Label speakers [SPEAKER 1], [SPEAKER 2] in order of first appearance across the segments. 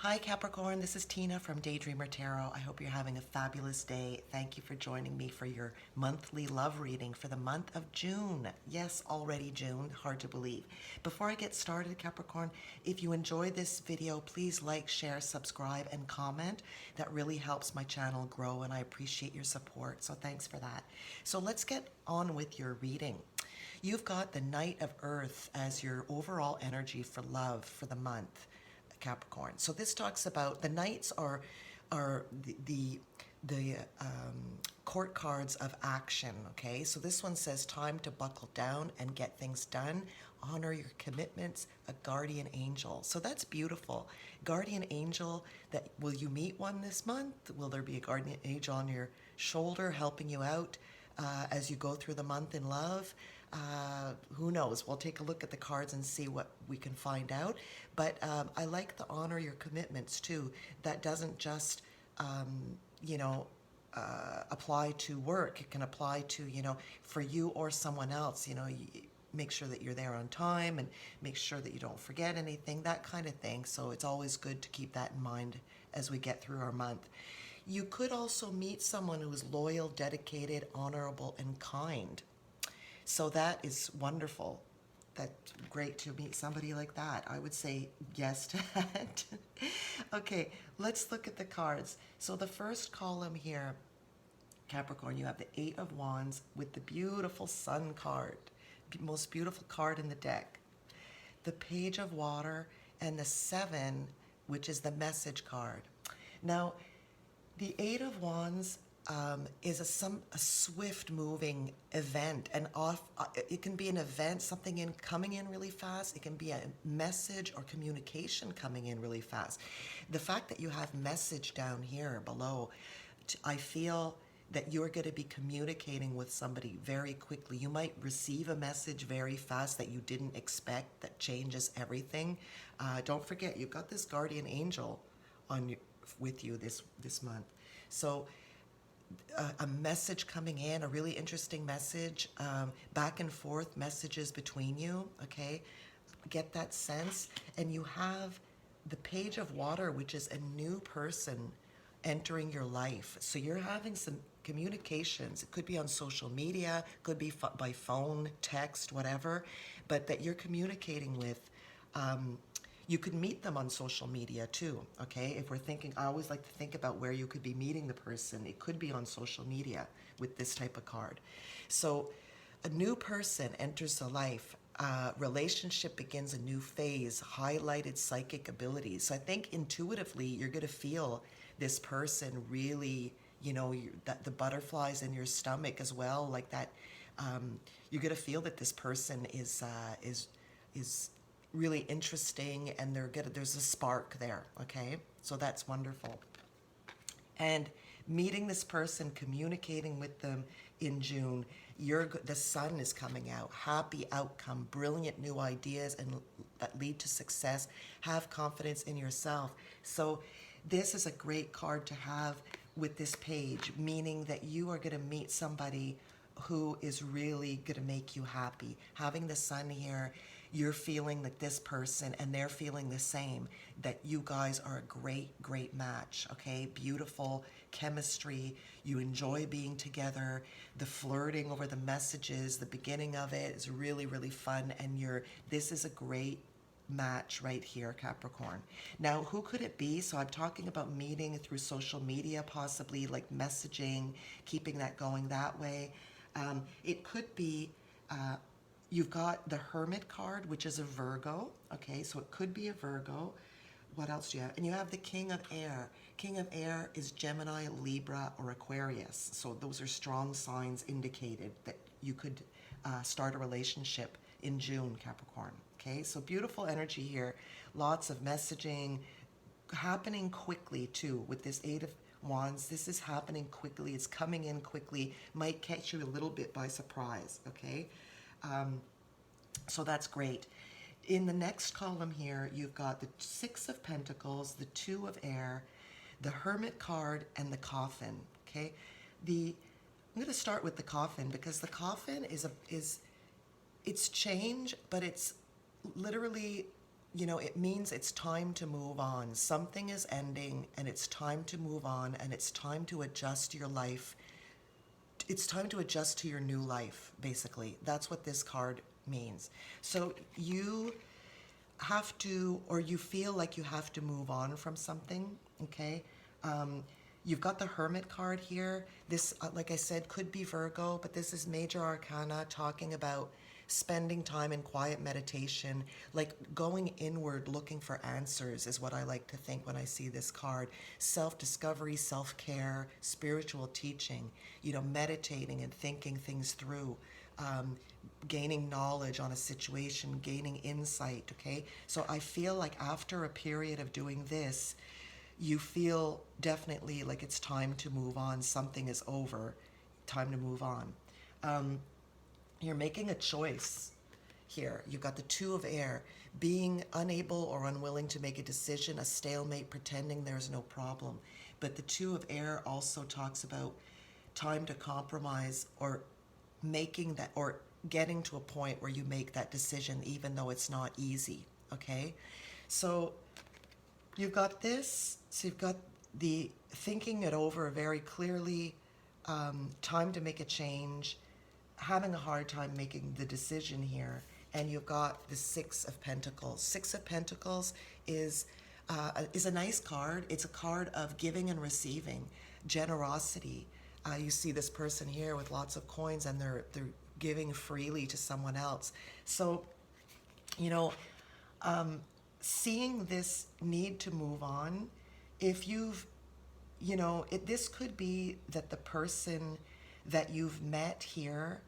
[SPEAKER 1] Hi Capricorn, this is Tina from Daydreamer Tarot. I hope you're having a fabulous day. Thank you for joining me for your monthly love reading for the month of June. Yes, already June, hard to believe. Before I get started, Capricorn, if you enjoy this video, please like, share, subscribe, and comment. That really helps my channel grow and I appreciate your support, so thanks for that. So let's get on with your reading. You've got the Knight of Earth as your overall energy for love for the month, Capricorn. So this talks about the knights are court cards of action. Okay, so this one says time to buckle down and get things done. Honor your commitments. A guardian angel. So that's beautiful. Guardian angel. That will you meet one this month? Will there be a guardian angel on your shoulder helping you out as you go through the month in love? Who knows? We'll take a look at the cards and see what we can find out. But I like the honor your commitments too. That doesn't just, apply to work. It can apply to, for you or someone else. Make sure that you're there on time and make sure that you don't forget anything, that kind of thing. So it's always good to keep that in mind as we get through our month. You could also meet someone who is loyal, dedicated, honorable, and kind. So that is wonderful. That's great to meet somebody like that. I would say yes to that. Okay, let's look at the cards. So the first column here, Capricorn, you have the Eight of Wands with the beautiful Sun card, most beautiful card in the deck. The Page of Water and the Seven, which is the message card. Now, the Eight of Wands is a swift moving event, and it can be an event, something coming in really fast. It can be a message or communication coming in really fast. The fact that you have message down here below, I feel that you're going to be communicating with somebody very quickly. You might receive a message very fast that you didn't expect that changes everything. Don't forget, you've got this guardian angel with you this month. So a message coming in, a really interesting message, back and forth messages between you, okay? Get that sense. And you have the Page of Water, which is a new person entering your life. So you're having some communications. It could be on social media, could be by phone, text, whatever, but that you're communicating with. You could meet them on social media too, okay? If we're thinking, I always like to think about where you could be meeting the person. It could be on social media with this type of card. So a new person enters the life. Relationship begins a new phase, highlighted psychic abilities. So I think intuitively you're going to feel this person really, that the butterflies in your stomach as well, like that. You're going to feel that this person is really interesting, and there's a spark there, okay? So that's wonderful. And meeting this person, communicating with them in June, the sun is coming out. Happy outcome, brilliant new ideas and that lead to success. Have confidence in yourself. So this is a great card to have with this page, meaning that you are going to meet somebody who is really going to make you happy. Having the sun here, you're feeling like this person and they're feeling the same, that you guys are a great match, okay? Beautiful chemistry. You enjoy being together. The flirting over the messages, the beginning of it is really fun, and this is a great match right here, Capricorn. Now, who could it be? So I'm talking about meeting through social media, possibly like messaging, keeping that going that way. It could be, you've got the Hermit card, which is a Virgo. Okay, so it could be a Virgo. What else do you have? And you have the King of Air. King of Air is Gemini, Libra, or Aquarius. So those are strong signs indicated that you could start a relationship in June, Capricorn. Okay, so beautiful energy here. Lots of messaging happening quickly too with this Eight of Wands. This is happening quickly. It's coming in quickly. Might catch you a little bit by surprise, okay? So that's great. In the next column here, you've got the Six of Pentacles, the Two of Air, the Hermit card, and the Coffin, okay? I'm going to start with the Coffin because the Coffin it's change, but it's literally it means it's time to move on. Something is ending and it's time to move on, and it's time to adjust your life. It's time to adjust to your new life, basically. That's what this card means. So you have to, or you feel like you have to move on from something, okay? You've got the Hermit card here. This, like I said, could be Virgo, but this is major arcana talking about spending time in quiet meditation, like going inward looking for answers is what I like to think when I see this card. Self-discovery, self-care, spiritual teaching, meditating and thinking things through. Gaining knowledge on a situation, gaining insight, okay? So I feel like after a period of doing this, you feel definitely like it's time to move on. Something is over. Time to move on. You're making a choice here. You've got the Two of Air, being unable or unwilling to make a decision, a stalemate, pretending there's no problem. But the Two of Air also talks about time to compromise, or making that, or getting to a point where you make that decision even though it's not easy, okay? So you've got this, so you've got the thinking it over very clearly, time to make a change, having a hard time making the decision here, and you've got the Six of Pentacles. Six of Pentacles is a nice card. It's a card of giving and receiving, generosity. You see this person here with lots of coins, and they're giving freely to someone else. So, seeing this need to move on, if you've, this could be that the person that you've met here,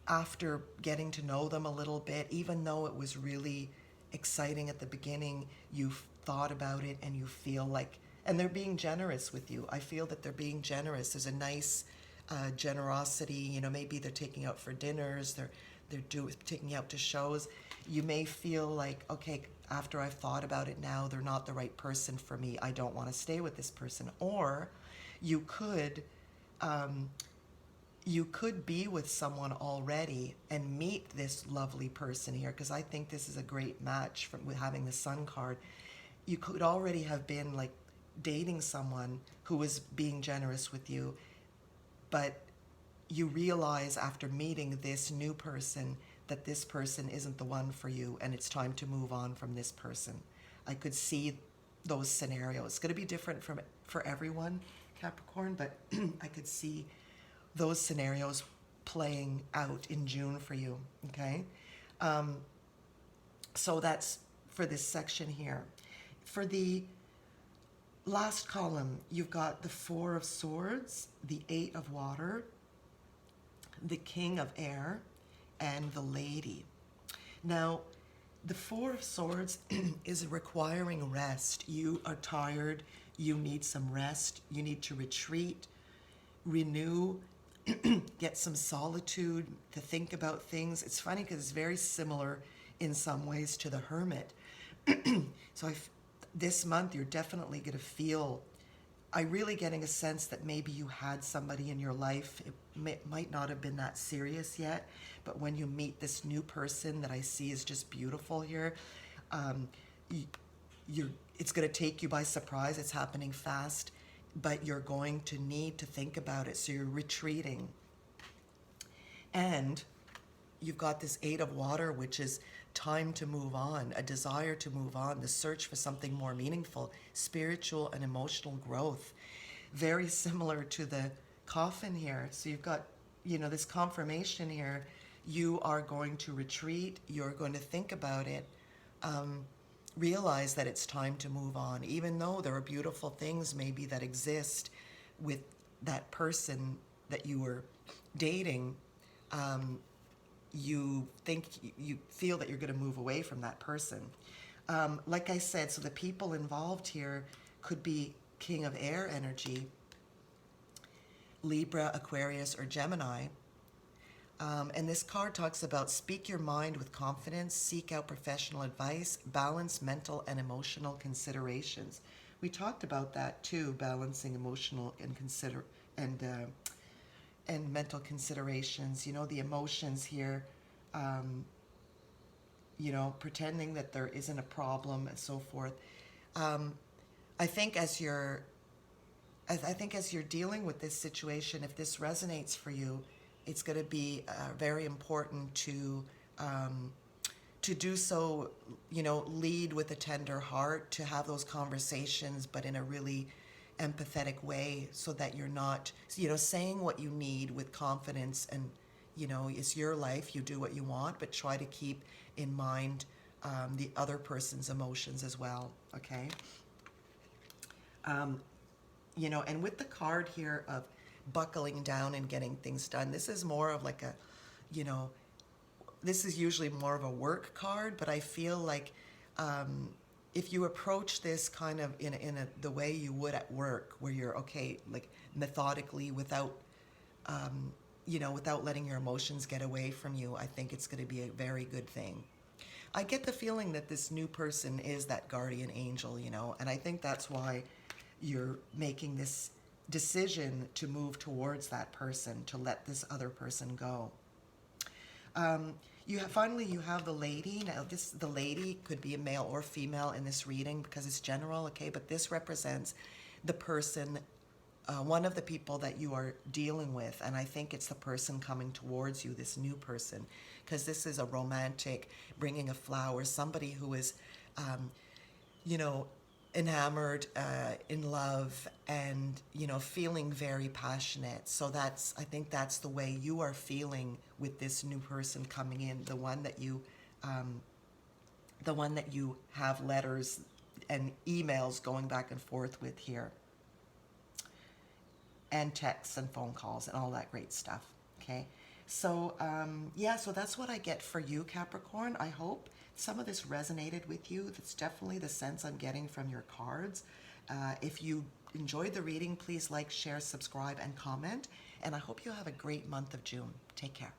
[SPEAKER 1] after getting to know them a little bit, even though it was really exciting at the beginning, you've thought about it and you feel like, and they're being generous with you. I feel that they're being generous. There's a nice generosity. Maybe they're taking out for dinners. They're taking you out to shows. You may feel like, okay, after I've thought about it now, they're not the right person for me. I don't want to stay with this person. Or you could be with someone already and meet this lovely person here, because I think this is a great match with having the Sun card. You could already have been like dating someone who was being generous with you, but you realize after meeting this new person that this person isn't the one for you, and it's time to move on from this person. I could see those scenarios. It's going to be different for everyone, Capricorn, but I could see those scenarios playing out in June for you, okay? So that's for this section here. For the last column, you've got the Four of Swords, the Eight of Water, the King of Air, and the Lady. Now, the Four of Swords is requiring rest. You are tired. You need some rest. You need to retreat, renew, get some solitude to think about things. It's funny because it's very similar in some ways to the Hermit. So this month, you're definitely going to feel, I'm really getting a sense that maybe you had somebody in your life. It might not have been that serious yet, but when you meet this new person that I see is just beautiful here, it's going to take you by surprise. It's happening fast, but you're going to need to think about it. So you're retreating. And you've got this Eight of Water, which is time to move on, a desire to move on, the search for something more meaningful, spiritual and emotional growth. Very similar to the Coffin here. So you've got, this confirmation here. You are going to retreat. You're going to think about it. Realize that it's time to move on, even though there are beautiful things maybe that exist with that person that you were dating. You feel that you're going to move away from that person. Like I said, so the people involved here could be King of Air energy, Libra, Aquarius, or Gemini. And this card talks about speak your mind with confidence, seek out professional advice, balance mental and emotional considerations. We talked about that too, balancing emotional and mental considerations. The emotions here, pretending that there isn't a problem and so forth. Um, I think as you're dealing with this situation, if this resonates for you, it's going to be very important to do so, lead with a tender heart, to have those conversations, but in a really empathetic way, so that you're not, saying what you need with confidence. And, it's your life, you do what you want, but try to keep in mind the other person's emotions as well, okay? And with the card here of buckling down and getting things done, this is more of like a, you know, this is usually more of a work card, but I feel like if you approach this kind of the way you would at work, where you're okay, like methodically, without without letting your emotions get away from you, I think it's going to be a very good thing. I get the feeling that this new person is that guardian angel, and I think that's why you're making this decision to move towards that person, to let this other person go. Finally, you have the lady. Now, the lady could be a male or female in this reading because it's general, okay? But this represents the person, one of the people that you are dealing with, and I think it's the person coming towards you, this new person, because this is a romantic, bringing a flower, somebody who is, enamored, in love, and feeling very passionate. So I think that's the way you are feeling with this new person coming in, the one that you have letters and emails going back and forth with here, and texts and phone calls and all that great stuff. Okay, so so that's what I get for you, Capricorn. I hope some of this resonated with you. That's definitely the sense I'm getting from your cards. If you enjoyed the reading, please like, share, subscribe, and comment. And I hope you have a great month of June. Take care.